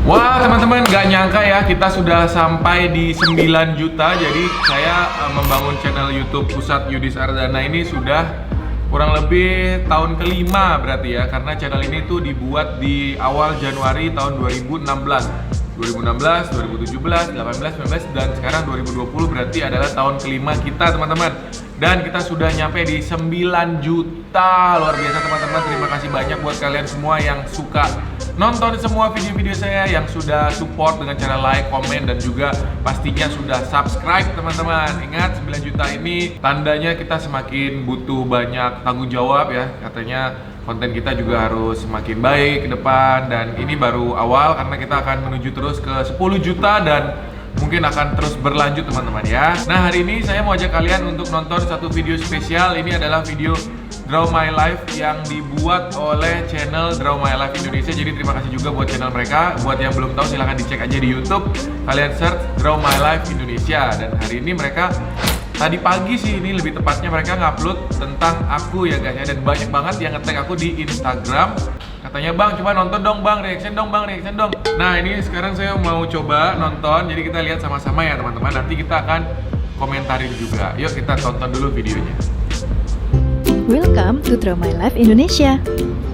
Wah teman-teman, gak nyangka ya kita sudah sampai di 9 juta. Jadi saya membangun channel YouTube Pusat Yudis Ardana ini sudah kurang lebih tahun kelima berarti ya. Karena channel ini tuh dibuat di awal Januari tahun 2016 2017, 18, 19, dan sekarang 2020 berarti adalah tahun kelima kita teman-teman. Dan kita sudah nyampe di 9 juta. Luar biasa teman-teman, terima kasih banyak buat kalian semua yang suka nonton semua video-video saya, yang sudah support dengan cara like, komen, dan juga pastinya sudah subscribe teman-teman. Ingat 9 juta ini tandanya kita semakin butuh banyak tanggung jawab ya. Katanya konten kita juga harus semakin baik ke depan, dan ini baru awal karena kita akan menuju terus ke 10 juta dan mungkin akan terus berlanjut teman-teman ya. Nah hari ini saya mau ajak kalian untuk nonton satu video spesial. Ini adalah video Draw My Life yang dibuat oleh channel Draw My Life Indonesia. Jadi terima kasih juga buat channel mereka. Buat yang belum tahu silahkan dicek aja di YouTube. Kalian search Draw My Life Indonesia. Dan hari ini mereka tadi pagi sih, ini lebih tepatnya mereka ngupload tentang aku ya guys ya. Dan banyak banget yang nge-tag aku di Instagram. Katanya bang, coba nonton dong bang, reaction dong bang, reaction dong. Nah ini sekarang saya mau coba nonton. Jadi kita lihat sama-sama ya teman-teman. Nanti kita akan komentarin juga. Yuk kita tonton dulu videonya. Welcome to Draw My Life Indonesia.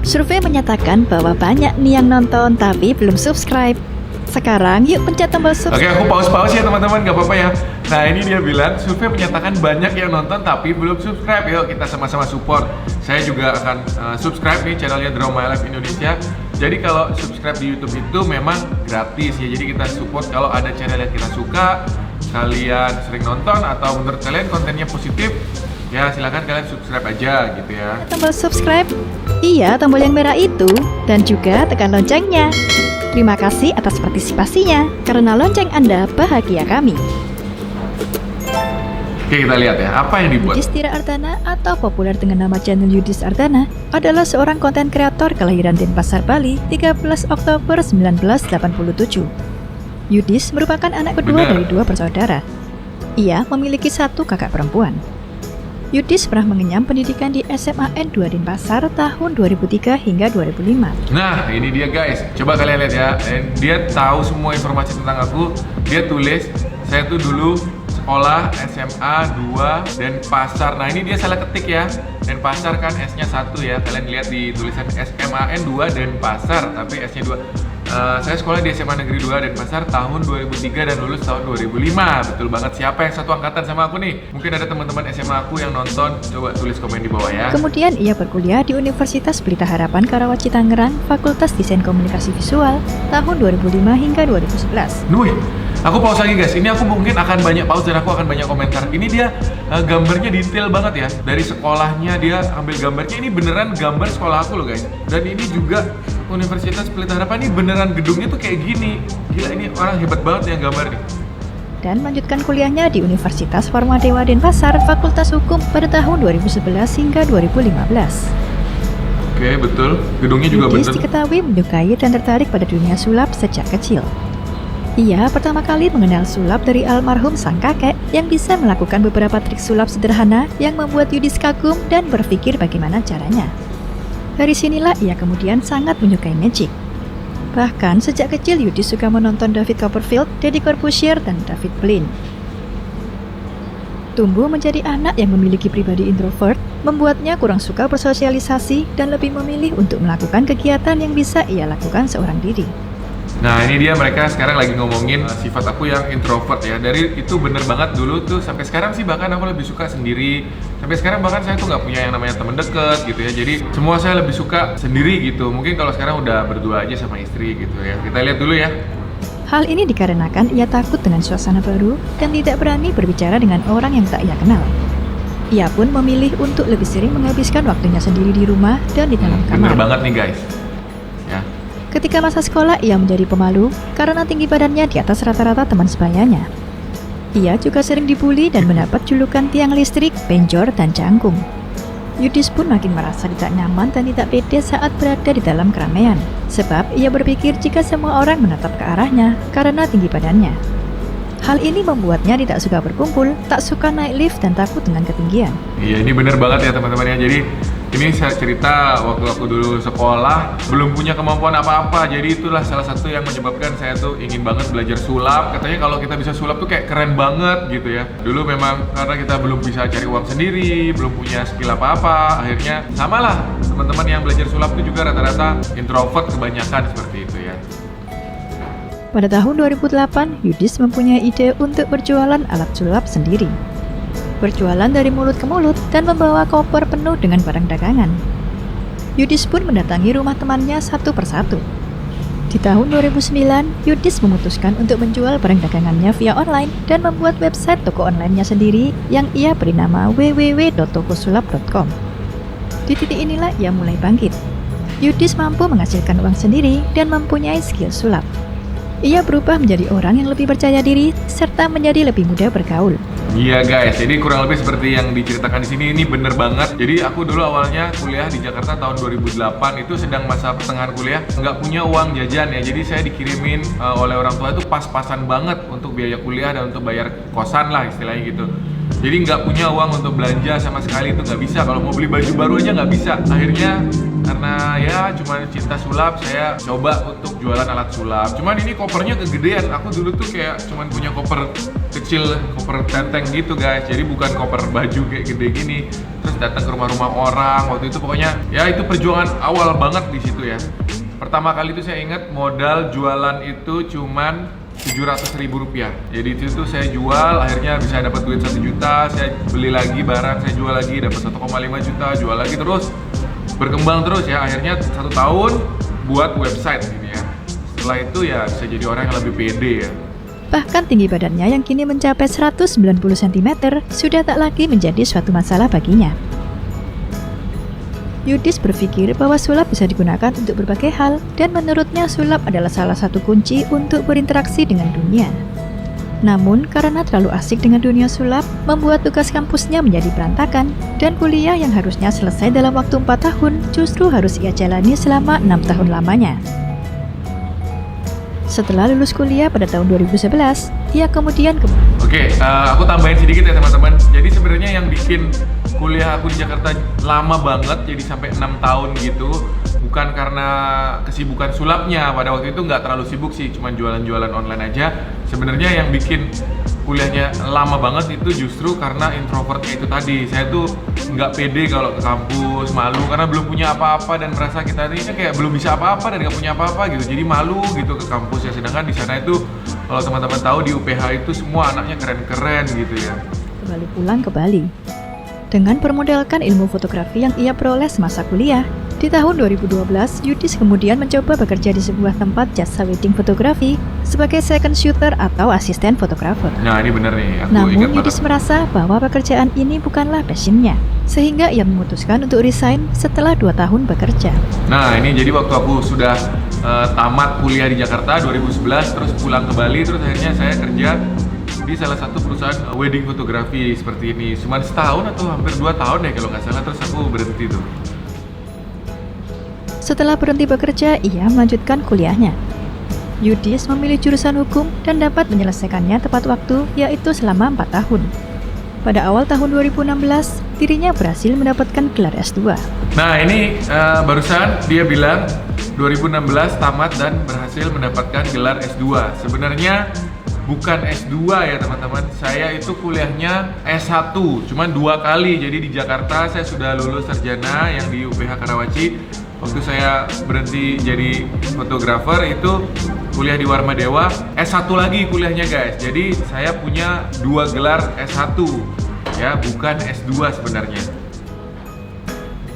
Survei menyatakan bahwa banyak nih yang nonton tapi belum subscribe. Sekarang yuk pencet tombol subscribe. Oke, aku pause ya teman-teman, gak apa-apa ya. Nah ini dia bilang, survei menyatakan banyak yang nonton tapi belum subscribe. Yuk kita sama-sama support. Saya juga akan subscribe nih channelnya Draw My Life Indonesia. Jadi kalau subscribe di YouTube itu memang gratis ya. Jadi kita support kalau ada channel yang kita suka, kalian sering nonton atau menurut kalian kontennya positif, ya silakan kalian subscribe aja gitu ya. Tombol subscribe, iya tombol yang merah itu, dan juga tekan loncengnya. Terima kasih atas partisipasinya, karena lonceng Anda bahagia kami. Oke kita lihat ya, apa yang dibuat? Yudhistira Ardana atau populer dengan nama channel Yudis Ardana adalah seorang konten kreator kelahiran Denpasar, Bali, 13 Oktober 1987. Yudis merupakan anak kedua dari dua bersaudara. Ia memiliki satu kakak perempuan. Yudis pernah mengenyam pendidikan di SMA N2 Denpasar tahun 2003 hingga 2005. Nah ini dia guys, coba kalian lihat ya. Dia tahu semua informasi tentang aku. Dia tulis, saya tuh dulu sekolah SMA 2 Denpasar. Nah ini dia salah ketik ya, Denpasar kan S-nya 1 ya. Kalian lihat di tulisan SMA N2 Denpasar, tapi S-nya 2. Saya sekolah di SMA Negeri 2 Denpasar tahun 2003 dan lulus tahun 2005. Betul banget. Siapa yang satu angkatan sama aku nih? Mungkin ada teman-teman SMA aku yang nonton. Coba tulis komen di bawah ya. Kemudian ia berkuliah di Universitas Pelita Harapan Karawaci Tangerang, Fakultas Desain Komunikasi Visual tahun 2005 hingga 2011. Nuh, aku pause lagi guys. Ini aku mungkin akan banyak pause dan aku akan banyak komentar. Ini dia gambarnya detail banget ya. Dari sekolahnya dia ambil gambarnya. Ini beneran gambar sekolah aku loh guys. Dan ini juga Universitas Pelita Harapan, ini beneran gedungnya tuh kayak gini. Gila, ini orang hebat banget yang gambar nih. Dan melanjutkan kuliahnya di Universitas Formadewa Denpasar, Fakultas Hukum pada tahun 2011 hingga 2015. Oke, betul. Gedungnya juga Yudis bener. diketahui menyukai dan tertarik pada dunia sulap sejak kecil. Ia pertama kali mengenal sulap dari almarhum sang kakek yang bisa melakukan beberapa trik sulap sederhana yang membuat Yudis kagum dan berpikir bagaimana caranya. Dari sinilah ia kemudian sangat menyukai magic. Bahkan sejak kecil Yudis suka menonton David Copperfield, Deddy Corbuzier, dan David Blaine. Tumbuh menjadi anak yang memiliki pribadi introvert, membuatnya kurang suka bersosialisasi dan lebih memilih untuk melakukan kegiatan yang bisa ia lakukan seorang diri. Nah ini dia, mereka sekarang lagi ngomongin sifat aku yang introvert ya. Dari itu bener banget dulu tuh sampai sekarang sih, bahkan aku lebih suka sendiri. Sampai sekarang bahkan saya tuh nggak punya yang namanya temen deket gitu ya. Jadi semua saya lebih suka sendiri gitu. Mungkin kalau sekarang udah berdua aja sama istri gitu ya. Kita lihat dulu ya. Hal ini dikarenakan ia takut dengan suasana baru dan tidak berani berbicara dengan orang yang tak ia kenal. Ia pun memilih untuk lebih sering menghabiskan waktunya sendiri di rumah dan di dalam kamar. Bener banget nih guys. Ya. Ketika masa sekolah, ia menjadi pemalu karena tinggi badannya di atas rata-rata teman sebayanya. Ia juga sering dibully dan mendapat julukan tiang listrik, penjor, dan canggung. Yudis pun makin merasa tidak nyaman dan tidak pede saat berada di dalam keramaian, sebab ia berpikir jika semua orang menatap ke arahnya karena tinggi badannya. Hal ini membuatnya tidak suka berkumpul, tak suka naik lift, dan takut dengan ketinggian. Iya, ini bener banget ya teman-teman ya. Jadi Ini saya cerita waktu aku dulu sekolah belum punya kemampuan apa-apa, jadi itulah salah satu yang menyebabkan saya tuh ingin banget belajar sulap. Katanya kalau kita bisa sulap tuh kayak keren banget gitu ya. Dulu memang karena kita belum bisa cari uang sendiri, belum punya skill apa-apa, akhirnya samalah teman-teman yang belajar sulap itu juga rata-rata introvert kebanyakan seperti itu ya. Pada tahun 2008, Yudis mempunyai ide untuk berjualan alat sulap sendiri. Berjualan dari mulut ke mulut dan membawa koper penuh dengan barang dagangan. Yudis pun mendatangi rumah temannya satu persatu. Di tahun 2009, Yudis memutuskan untuk menjual barang dagangannya via online dan membuat website toko online-nya sendiri yang ia beri nama www.tokosulap.com. Di titik inilah ia mulai bangkit. Yudis mampu menghasilkan uang sendiri dan mempunyai skill sulap. Ia berubah menjadi orang yang lebih percaya diri serta menjadi lebih mudah bergaul. Iya guys, jadi kurang lebih seperti yang diceritakan di sini, ini bener banget. Jadi aku dulu awalnya kuliah di Jakarta tahun 2008, itu sedang masa pertengahan kuliah, nggak punya uang jajan ya. Jadi saya dikirimin oleh orang tua itu pas-pasan banget untuk biaya kuliah dan untuk bayar kosan lah istilahnya gitu. Jadi nggak punya uang untuk belanja sama sekali, itu nggak bisa. Kalau mau beli baju baru aja nggak bisa. Akhirnya karena ya cuma cinta sulap, saya coba untuk jualan alat sulap. Cuman ini kopernya kegedean. Aku dulu tuh kayak cuman punya koper kecil, koper tenteng gitu guys. Jadi bukan koper baju kayak gede gini. Terus datang ke rumah-rumah orang. Waktu itu pokoknya ya itu perjuangan awal banget di situ ya. Pertama kali itu saya ingat modal jualan itu cuman Rp700.000. Jadi itu tuh saya jual, akhirnya bisa dapat duit 1 juta. Saya beli lagi barang, saya jual lagi, dapat 1,5 juta, jual lagi terus. Berkembang terus ya, akhirnya 1 tahun buat website ini ya. Setelah itu ya bisa jadi orang yang lebih pede ya. Bahkan tinggi badannya yang kini mencapai 190 cm sudah tak lagi menjadi suatu masalah baginya. Yudis berpikir bahwa sulap bisa digunakan untuk berbagai hal dan menurutnya sulap adalah salah satu kunci untuk berinteraksi dengan dunia. Namun karena terlalu asik dengan dunia sulap, membuat tugas kampusnya menjadi berantakan dan kuliah yang harusnya selesai dalam waktu 4 tahun justru harus ia jalani selama 6 tahun lamanya. Setelah lulus kuliah pada tahun 2011, ia kemudian Oke, aku tambahin sedikit ya teman-teman. Jadi sebenarnya yang bikin kuliah aku di Jakarta lama banget, jadi sampai 6 tahun gitu, bukan karena kesibukan sulapnya. Pada waktu itu nggak terlalu sibuk sih, cuma jualan-jualan online aja. Sebenarnya yang bikin kuliahnya lama banget itu justru karena introvertnya itu tadi. Saya tuh nggak pede kalau ke kampus, malu karena belum punya apa-apa dan merasa kita ini kayak belum bisa apa-apa dan nggak punya apa-apa gitu. Jadi malu gitu ke kampus ya. Sedangkan di sana itu kalau teman-teman tahu di UPH itu semua anaknya keren-keren gitu ya. kembali pulang ke Bali. Dengan bermodalkan ilmu fotografi yang ia peroleh semasa kuliah, di tahun 2012, Yudis kemudian mencoba bekerja di sebuah tempat jasa wedding fotografi sebagai second shooter atau asisten fotografer. Nah ini bener nih, aku Namun ingat Yudis banget. merasa bahwa pekerjaan ini bukanlah passionnya, sehingga ia memutuskan untuk resign setelah 2 tahun bekerja. Nah ini jadi waktu aku sudah tamat kuliah di Jakarta 2011, terus pulang ke Bali, terus akhirnya saya kerja di salah satu perusahaan wedding fotografi seperti ini. Cuma setahun atau hampir 2 tahun ya kalau nggak salah, terus aku berhenti tuh. Setelah berhenti bekerja, ia melanjutkan kuliahnya. Yudis memilih jurusan hukum dan dapat menyelesaikannya tepat waktu, yaitu selama 4 tahun. Pada awal tahun 2016, dirinya berhasil mendapatkan gelar S2. Nah ini barusan dia bilang 2016 tamat dan berhasil mendapatkan gelar S2. Sebenarnya bukan S2 ya teman-teman, saya itu kuliahnya S1, cuman 2 kali. Jadi di Jakarta saya sudah lulus sarjana yang di UPH Karawaci. Waktu saya berhenti jadi fotografer itu kuliah di Warma Dewa, S1 lagi kuliahnya guys. Jadi saya punya 2 gelar S1 ya, bukan S2 sebenarnya.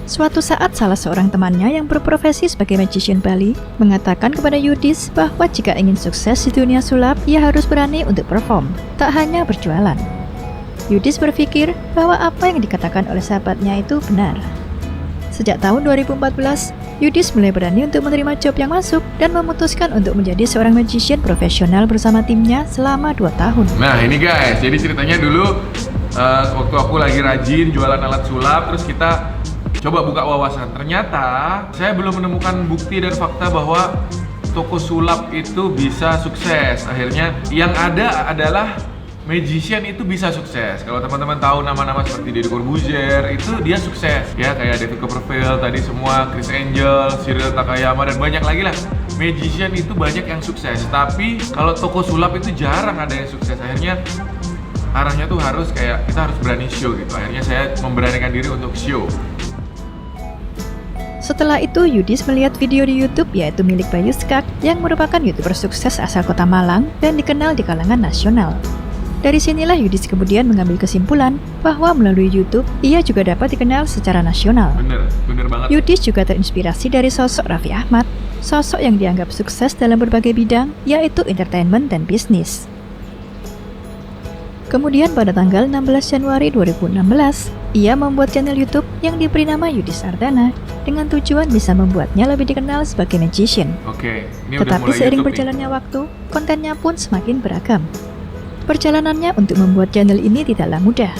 Suatu saat salah seorang temannya yang berprofesi sebagai magician Bali mengatakan kepada Yudis bahwa jika ingin sukses di dunia sulap, ia harus berani untuk perform, tak hanya berjualan. Yudis berpikir bahwa apa yang dikatakan oleh sahabatnya itu benar. Sejak tahun 2014, Yudis mulai berani untuk menerima job yang masuk dan memutuskan untuk menjadi seorang magician profesional bersama timnya selama 2 tahun. Nah ini guys, jadi ceritanya dulu waktu aku lagi rajin jualan alat sulap, terus kita coba buka wawasan. Ternyata saya belum menemukan bukti dan fakta bahwa toko sulap itu bisa sukses. Akhirnya yang ada adalah magician itu bisa sukses. Kalau teman-teman tahu nama-nama seperti Deddy Corbuzier, itu dia sukses ya, kayak David Copperfield tadi semua, Chris Angel, Cyril Takayama dan banyak lagi lah. Magician itu banyak yang sukses, tapi kalau toko sulap itu jarang ada yang sukses. Akhirnya arahnya tuh harus kayak kita harus berani show gitu. Akhirnya saya memberanikan diri untuk show. Setelah itu, Yudis melihat video di YouTube yaitu milik Bayu Skak yang merupakan YouTuber sukses asal kota Malang dan dikenal di kalangan nasional. Dari sinilah Yudis kemudian mengambil kesimpulan bahwa melalui YouTube, ia juga dapat dikenal secara nasional. Bener banget. Yudis juga terinspirasi dari sosok Raffi Ahmad, sosok yang dianggap sukses dalam berbagai bidang, yaitu entertainment dan bisnis. Kemudian pada tanggal 16 Januari 2016, ia membuat channel YouTube yang diberi nama Yudis Ardana dengan tujuan bisa membuatnya lebih dikenal sebagai magician. Oke, ini udah Tetapi mulai seiring YouTube berjalannya waktu, kontennya pun semakin beragam. Perjalanannya untuk membuat channel ini tidaklah mudah.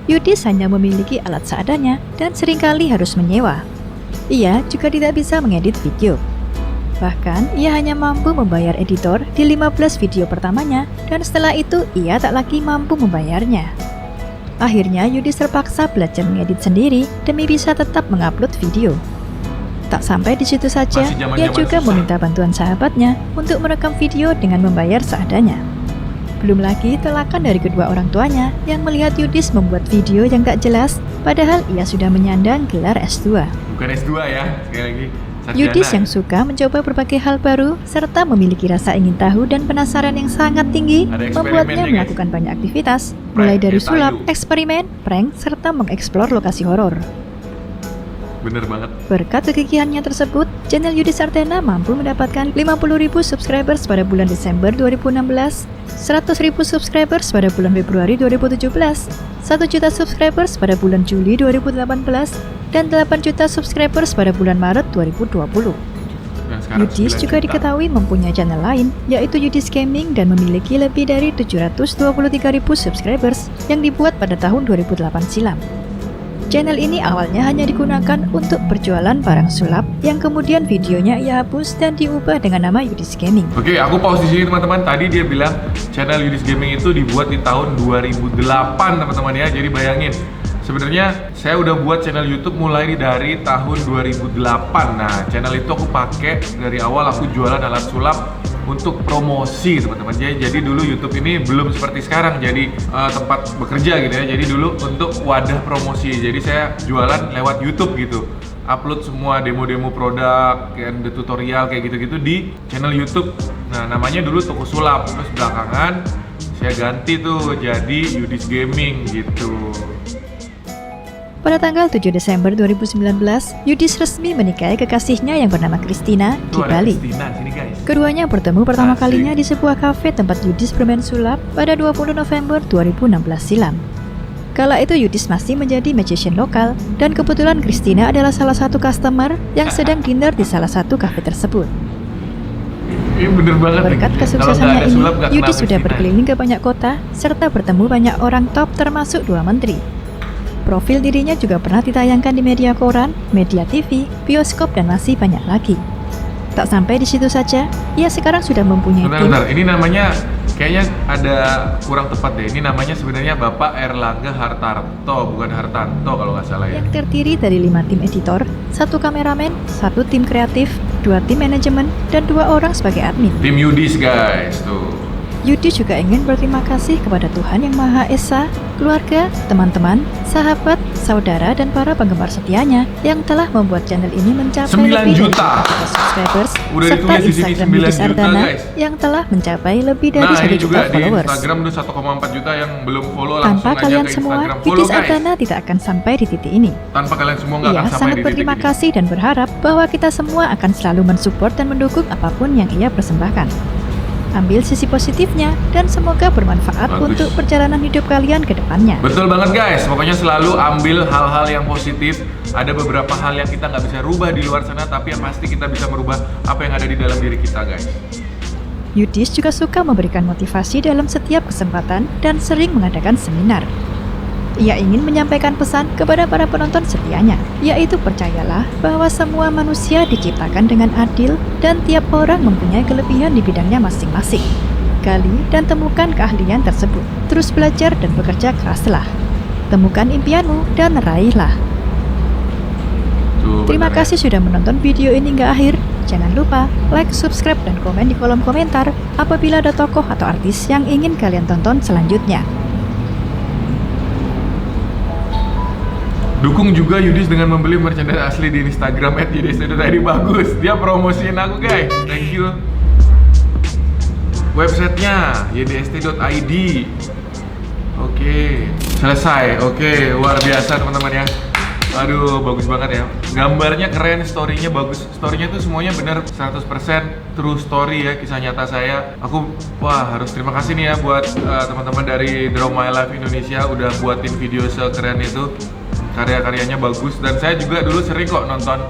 Yudis hanya memiliki alat seadanya dan seringkali harus menyewa. Ia juga tidak bisa mengedit video. Bahkan, ia hanya mampu membayar editor di 15 video pertamanya dan setelah itu ia tak lagi mampu membayarnya. Akhirnya, Yudis terpaksa belajar mengedit sendiri demi bisa tetap mengupload video. Tak sampai di situ saja, Masih zaman-zaman ia juga susah. meminta bantuan sahabatnya untuk merekam video dengan membayar seadanya. Belum lagi tolakan dari kedua orang tuanya yang melihat Yudis membuat video yang gak jelas, padahal ia sudah menyandang gelar S2. Bukan S2 ya, sekali lagi. Sarjana. Yudis yang suka mencoba berbagai hal baru serta memiliki rasa ingin tahu dan penasaran yang sangat tinggi Ada eksperimen membuatnya nih, guys. melakukan banyak aktivitas, mulai dari ya, sulap, tayu. eksperimen, prank, serta mengeksplor lokasi horor. Bener banget. Berkat kegigihannya tersebut, channel Yudis Ardana mampu mendapatkan 50.000 subscribers pada bulan Desember 2016, 100.000 subscribers pada bulan Februari 2017, 1 juta subscribers pada bulan Juli 2018, dan 8 juta subscribers pada bulan Maret 2020. Dan sekarang Yudis 9 juga juta. diketahui mempunyai channel lain, yaitu Yudis Gaming dan memiliki lebih dari 723.000 subscribers yang dibuat pada tahun 2008 silam. Channel ini awalnya hanya digunakan untuk berjualan barang sulap yang kemudian videonya ia hapus dan diubah dengan nama Yudis Gaming. Oke, aku pause di sini teman-teman. Tadi dia bilang channel Yudis Gaming itu dibuat di tahun 2008 teman-teman ya. Jadi bayangin, sebenarnya saya udah buat channel YouTube mulai dari tahun 2008. Nah, channel itu aku pakai dari awal, aku jualan alat sulap untuk promosi teman-teman. Jadi dulu YouTube ini belum seperti sekarang jadi tempat bekerja gitu ya. Jadi dulu untuk wadah promosi. Jadi saya jualan lewat YouTube gitu. Upload semua demo-demo produk, kayak ada tutorial kayak gitu-gitu di channel YouTube. Nah, namanya dulu Toko Sulap. Terus belakangan saya ganti tuh jadi Yudis Gaming gitu. Pada tanggal 7 Desember 2019, Yudis resmi menikahi kekasihnya yang bernama Christina di Tuh ada Bali. Christina sini guys. Keduanya bertemu pertama Asik. kalinya di sebuah kafe tempat Yudis bermain sulap pada 20 November 2016 silam. Kala itu Yudis masih menjadi magician lokal dan kebetulan Christina adalah salah satu customer yang sedang dinner di salah satu kafe tersebut. Ini bener banget nih. Berkat Kalau kesuksesannya nggak ada ini, sulap, nggak Yudis kenal sudah Christina. berkeliling ke banyak kota serta bertemu banyak orang top termasuk 2 menteri. Profil dirinya juga pernah ditayangkan di media koran, media TV, bioskop, dan masih banyak lagi. Tak sampai di situ saja, ia sekarang sudah mempunyai tim Bentar, ini namanya kayaknya ada kurang tepat deh. Ini namanya sebenarnya Bapak Erlangga Hartarto, bukan Hartanto kalau nggak salah ya. yang terdiri dari 5 tim editor, 1 kameramen, 1 tim kreatif, 2 tim manajemen, dan 2 orang sebagai admin. Tim Yudis guys, tuh. Yudis juga ingin berterima kasih kepada Tuhan Yang Maha Esa, keluarga, teman-teman, sahabat, saudara, dan para penggemar setianya yang telah membuat channel ini mencapai 9 lebih juta. dari 1 juta subscribers, Udah serta ditulis di sini Instagram 9 Yudis juta, Ardana guys. yang telah mencapai lebih dari Nah 1 ini juta juga di followers. Instagram udah 1,4 juta yang belum follow, Tanpa langsung aja kalian ke semua, Instagram follow Yudis guys. Ardana tidak akan sampai di titik ini. Tanpa kalian semua nggak Ia akan sampai sangat di titik berterima ini. kasih dan berharap bahwa kita semua akan selalu mensupport dan mendukung apapun yang ia persembahkan. Ambil sisi positifnya dan semoga bermanfaat Bagus. untuk perjalanan hidup kalian ke depannya. Betul banget guys, pokoknya selalu ambil hal-hal yang positif. Ada beberapa hal yang kita nggak bisa rubah di luar sana, tapi yang pasti kita bisa merubah apa yang ada di dalam diri kita guys. Yudis juga suka memberikan motivasi dalam setiap kesempatan dan sering mengadakan seminar. Ia ingin menyampaikan pesan kepada para penonton setianya, yaitu percayalah bahwa semua manusia diciptakan dengan adil dan tiap orang mempunyai kelebihan di bidangnya masing-masing. gali, dan temukan keahlian tersebut. Terus belajar dan bekerja keraslah. Temukan impianmu dan raihlah. Terima kasih sudah menonton video ini hingga akhir. Jangan lupa like, subscribe, dan komen di kolom komentar apabila ada tokoh atau artis yang ingin kalian tonton selanjutnya. Dukung juga Yudis dengan membeli merchandise asli di Instagram @yudis.id. Bagus, dia promosiin aku guys. Thank you. Websitenya ydst.id. Oke, selesai. Oke, luar biasa teman-teman ya. Aduh, bagus banget ya. Gambarnya keren, story-nya bagus. Story-nya tuh semuanya bener 100% true story ya, kisah nyata saya. Aku harus terima kasih nih ya buat teman-teman dari Draw My Life Indonesia udah buatin video sekeren itu. Karya-karyanya bagus, dan saya juga dulu sering kok nonton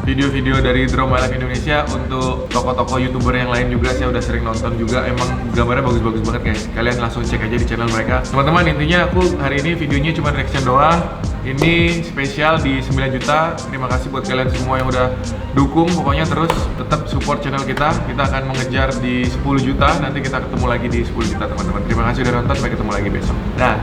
video-video dari Draw My Life Indonesia. Untuk tokoh-tokoh YouTuber yang lain juga saya udah sering nonton juga. Emang gambarnya bagus-bagus banget guys. Kalian langsung cek aja di channel mereka. Teman-teman, intinya aku hari ini videonya cuma reaction doang. Ini spesial di 9 juta. Terima kasih buat kalian semua yang udah dukung. Pokoknya terus tetap support channel kita. Kita akan mengejar di 10 juta. Nanti kita ketemu lagi di 10 juta teman-teman. Terima kasih udah nonton. Sampai ketemu lagi besok. Dah.